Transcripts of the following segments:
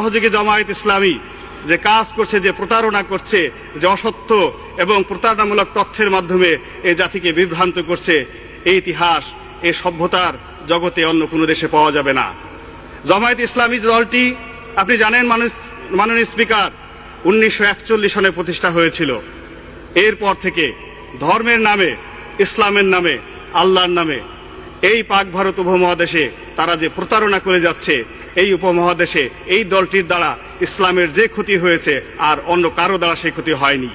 সহযোগী জামায়াত ইসলামী যে কাজ করছে, যে প্রতারণা করছে, যে অসত্য এবং প্রতারণামূলক তথ্যের মাধ্যমে এই জাতিকে বিভ্রান্ত করছে, এই ইতিহাস এই সভ্যতার জগতে অন্য কোনো দেশে পাওয়া যাবে না। জামায়াত ইসলামী দলটি আপনি জানেন মাননীয় স্পিকার 1941 সনে প্রতিষ্ঠা হয়েছিল। এরপর থেকে ধর্মের নামে, ইসলামের নামে, আল্লাহর নামে এই পাক ভারত উপমহাদেশে তারা যে প্রতারণা করে যাচ্ছে, এই উপমহাদেশে এই দলটির দ্বারা ইসলামের যে ক্ষতি হয়েছে আর অন্য কারো দ্বারা সেই ক্ষতি হয়নি।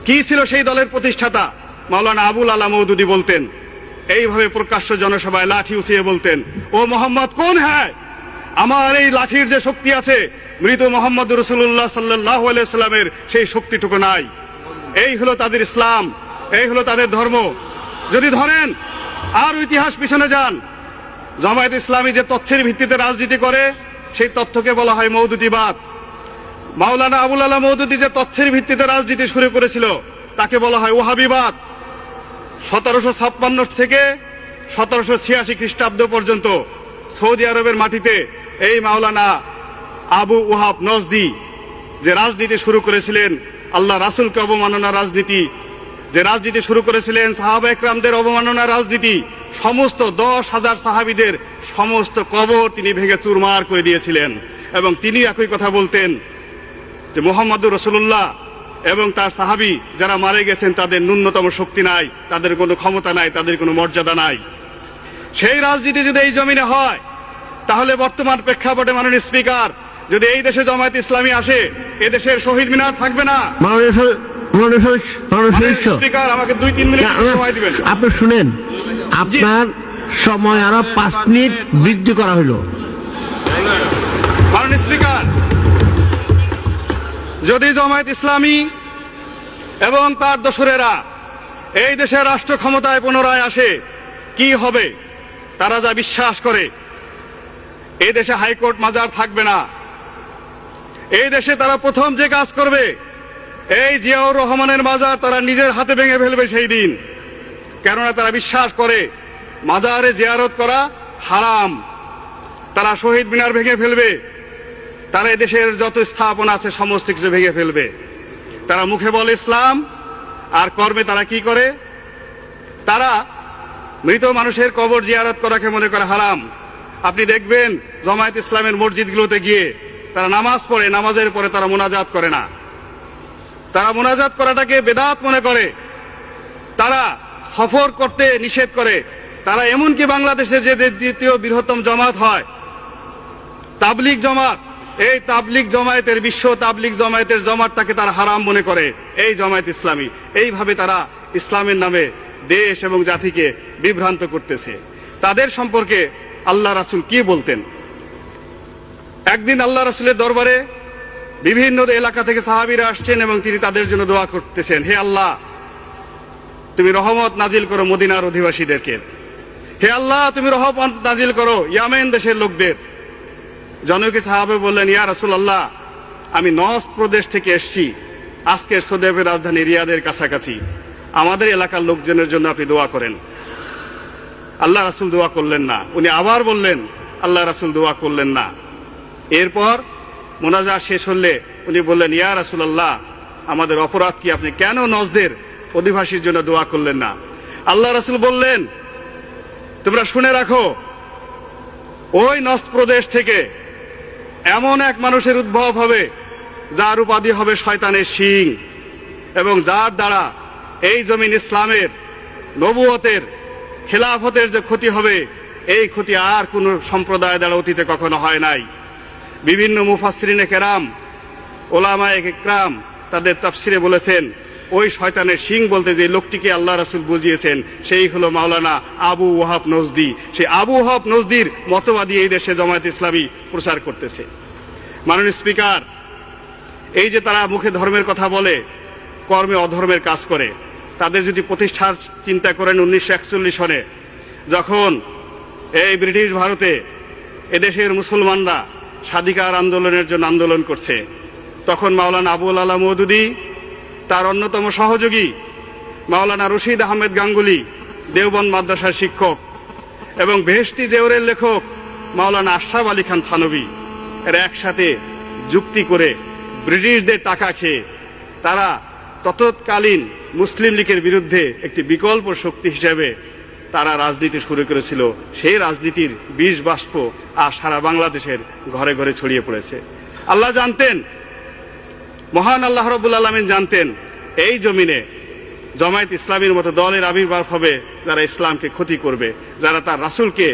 কি ছিল সেই দলের প্রতিষ্ঠাতা? মাওলানা আবুল আলা মওদুদী বলতেন, এইভাবে প্রকাশ্য জনসভায় লাঠি উঁচিয়ে বলতেন, ও মোহাম্মদ কোন হ্যায়, আমার এই লাঠির যে শক্তি আছে মৃত মোহাম্মদ রাসূলুল্লাহ সাল্লাল্লাহু আলাইহি সাল্লামের সেই শক্তিটুকু নাই। এই হলো তাদের ইসলাম, এই হলো তাদের ধর্ম। যদি ধরেন আর ইতিহাস পিছনে যান, জামায়াত ইসলামী যে তথ্যের ভিত্তিতে রাজনীতি করে সেই তথ্যকে বলা হয় মওদুদিবাদ। মাওলানা আবুল আলা মওদুদী যে তথ্যের ভিত্তিতে রাজনীতি শুরু করেছিল তাকে বলা হয় ওয়াহাবিবাদ। 1756 থেকে 1786 খ্রিস্টাব্দ পর্যন্ত সৌদি আরবের মাটিতে এই মাওলানা আবু ওয়াহাব নজদি যে রাজনীতি শুরু করেছিলেন, আল্লাহ রাসূলকে অবমাননার রাজনীতি, যে রাজনীতি শুরু করেছিলেন সাহাবা একরামদের অবমাননার রাজনীতি, সমস্ত 10,000 সাহাবীদের সমস্ত কবর তিনি ভেঙে চুরমার করে দিয়েছিলেন। এবং তিনি একই কথা বলতেন যে মুহাম্মদুর রাসূলুল্লাহ এবং তার সাহাবী যারা মারা গেছেন তাদের ন্যূনতম শক্তি নাই, তাদের কোনো ক্ষমতা নাই, তাদের কোনো মর্যাদা নাই। সেই রাজনীতি যদি এই জমিনে হয় তাহলে বর্তমান প্রেক্ষাপটে মাননীয় স্পিকার, যদি এই দেশে জামায়াত ইসলামী আসে এদেশের শহীদ মিনার থাকবে না। স্পিকার আমাকে 2-3 মিনিট সময় দিবেন। আপনি শুনেন, আপনার সময় আরো 5 মিনিট বৃদ্ধি করা হলো। মাননীয় স্পিকার, যদি জামায়াত ইসলামী এবং তার দোসরেরা এই দেশের রাষ্ট্র ক্ষমতায় পুনরায় আসে কি হবে? তারা যা বিশ্বাস করে এই দেশে হাইকোর্ট মাজার থাকবে না। এই দেশে তারা প্রথম যে কাজ করবে, এই জিয়াউর রহমানের মাজার তারা নিজের হাতে ভেঙে ফেলবে সেই দিন। কেননা তারা বিশ্বাস করে মাজারে জিয়ারত করা হারাম। তারা শহীদ মিনার ভেঙে ফেলবে, তারা এই দেশের যত স্থাপনা আছে সমস্ত কিছু ভেঙে ফেলবে। তারা মুখে বলে ইসলাম আর কর্মে তারা কি করে? তারা মৃত মানুষের কবর জিয়ারত করাকে মনে করে হারাম। আপনি দেখবেন জামায়াত ইসলামের মসজিদগুলোতে গিয়ে তারা নামাজ পড়ে, নামাজের পরে তারা মুনাজাত করে না। তারা মুনাজাত করাটাকে বেদাত মনে করে। তারা সফর করতে নিষেধ করে। তারা এমনকি বাংলাদেশে যে দ্বিতীয় বৃহত্তম জামাত হয় তাবলিগ জামাত, এই তাবলিগ জামায়াতের বিশ্ব তাবলিগ জামায়াতের জামাতটাকে তারা হারাম মনে করে এই জামায়াত ইসলামী। এইভাবে তারা ইসলামের নামে দেশ এবং জাতিকে বিভ্রান্ত করতেছে। তাদের সম্পর্কে আল্লাহ রাসূল কি বলতেন? একদিন আল্লাহ রাসূলের দরবারে বিভিন্ন এলাকা থেকে সাহাবীরা আসছেন এবং তিনি তাদের জন্য দোয়া করতেছেন, হে আল্লাহ, তুমি রহমত নাজিল করো মদিনার অধিবাসীদেরকে। হে আল্লাহ, তুমি রহমত নাজিল করো ইয়ামেন দেশের লোকদের। জনৈক সাহাবা বললেন, ইয়া রাসূলুল্লাহ, আমি নজদ প্রদেশ থেকে এসেছি, আজকের সৌদি আরবের রাজধানী রিয়াদের কাছাকাছি, আমাদের এলাকার লোকজনের জন্য আপনি দোয়া করেন। আল্লাহ রাসূল দোয়া করলেন না। উনি আবার বললেন, আল্লাহ রাসূল দোয়া করলেন না। এরপর মোনাজাত শেষ হলে উনি বললেন, ইয়া রাসূলুল্লাহ, আমাদের অপরাধ কি? আপনি কেন নজদের অধিবাসীর জন্য দোয়া করলেন না? আল্লাহ রাসূল বললেন, তোমরা শুনে রাখো, ওই নজদ প্রদেশ থেকে এমন এক মানুষের উদ্ভব হবে যার উপাধি হবে শয়তানের শিং, এবং যার দ্বারা এই জমিন ইসলামের, নবুয়তের, খেলাফতের যে ক্ষতি হবে, এই ক্ষতি আর কোন সম্প্রদায় দ্বারা অতীতে কখনো হয় নাই। বিভিন্ন মুফাসসিরিনে কেরাম, ওলামায়ে ইকরাম তাদের তাফসিরে বলেছেন, ওই শয়তানের শিং বলতে যে লোকটিকে আল্লাহ রাসূল বুঝিয়েছেন সেই হলো মাওলানা আবু ওয়াহাব নজদি। সেই আবু ওয়াহাব নজদির মতবাদী এই দেশে জামায়াত ইসলামী প্রচার করতেছে। মাননীয় স্পিকার, এই যে তারা মুখে ধর্মের কথা বলে, কর্মে অধর্মের কাজ করে, তাদের যদি প্রতিষ্ঠার চিন্তা করেন 1941 সনে যখন এই ব্রিটিশ ভারতে এদেশের মুসলমানরা স্বাধিকার আন্দোলনের জন্য আন্দোলন করছে, তখন মাওলানা আবুল আলা মওদুদী, তার অন্যতম সহযোগী মাওলানা রশিদ আহমেদ গাঙ্গুলি, দেওবন্দ মাদ্রাসার শিক্ষক, এবং বেহেশতি জেওরের লেখক মাওলানা আশরাফ আলী খান থানভী, এরা একসাথে যুক্তি করে ব্রিটিশদের টাকা খেয়ে তারা তৎকালীন মুসলিম লীগের বিরুদ্ধে একটি বিকল্প শক্তি হিসেবে তারা রাজনীতি শুরু করেছিল। সেই রাজনীতির বিষ বাষ্প আর সারা বাংলাদেশের ঘরে ঘরে ছড়িয়ে পড়েছে। আল্লাহ জানতেন, মহান আল্লাহ রাব্বুল আলামিন জানতেন এই জমিনে জামায়াত ইসলামীর মতো দলের আবির্ভাব হবে যারা ইসলামকে ক্ষতি করবে, যারা তার রাসূলকে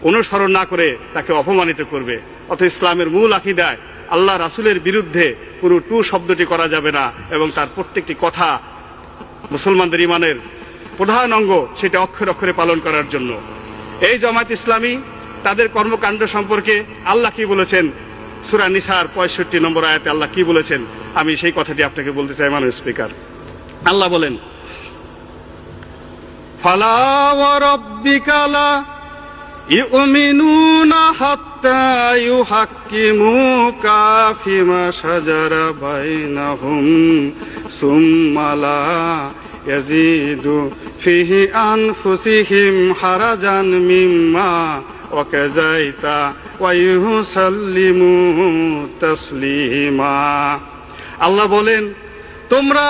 অনুসরণ না করে তাকে অপমানিত করবে। অত ইসলামের মূল আকীদায় আল্লাহ রাসূলের বিরুদ্ধে কোনো টু শব্দটি করা যাবে না, এবং তার প্রত্যেকটি কথা মুসলমানদের ঈমানের প্রধান অঙ্গ, সেটা অক্ষরে অক্ষরে পালন করার জন্য। এই জামায়াত ইসলামী তাদের কর্মকাণ্ড সম্পর্কে আল্লাহ কি বলেছেন, সূরা নিসার 65 নম্বর আয়াতে আল্লাহ কি বলেছেন, আমি সেই কথাটি আপনাকে বলতে চাই মাননীয় স্পিকার। আল্লাহ বলেন, ফালা ওয়া রাব্বিকা লা ইউমিনুনা হাত্তা ইউহাক্কিমুকা ফিমা শাজারা বাইনাহুম সুম্মা লা ইয়াজিদু ফিহি আনফুসিহিম হারাজান মিম্মা ওয়াকাযাইতা ওয়া ইউসাল্লিমু তাসলিমা। আল্লাহ বলেন, তোমরা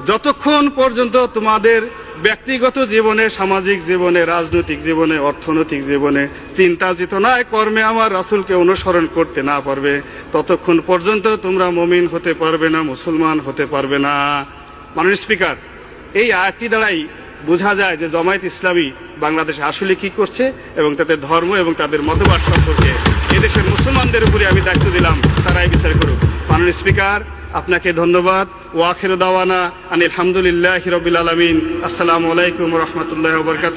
যতক্ষণ পর্যন্ত তোমাদের ব্যক্তিগত জীবনে, সামাজিক জীবনে, রাজনৈতিক জীবনে, অর্থনৈতিক জীবনে, চিন্তা চেতনায়, কর্মে আমার রাসূলকে অনুসরণ করতে না পারবে, ততক্ষণ পর্যন্ত তোমরা মুমিন হতে পারবে না, মুসলমান হতে পারবে না। মাননীয় স্পিকার, এই আয়াতটি দ্বারাই বোঝা যায় যে জামায়াত ইসলামী বাংলাদেশে আসলে কি করছে এবং তাদের ধর্ম এবং তাদের মতবাদ সম্পর্কে এদেশের মুসলমানদের উপরে আমি দায়িত্ব দিলাম, তারাই বিচার করুক। মাননীয় স্পিকার, আপনাকে ধন্যবাদ। ওয়া আখিরু দাওয়ানা আনিল হামদুলিল্লাহি রাব্বিল আলামিন। আসসালামু আলাইকুম ওয়া রাহমাতুল্লাহি ওয়া বারাকাতুহু।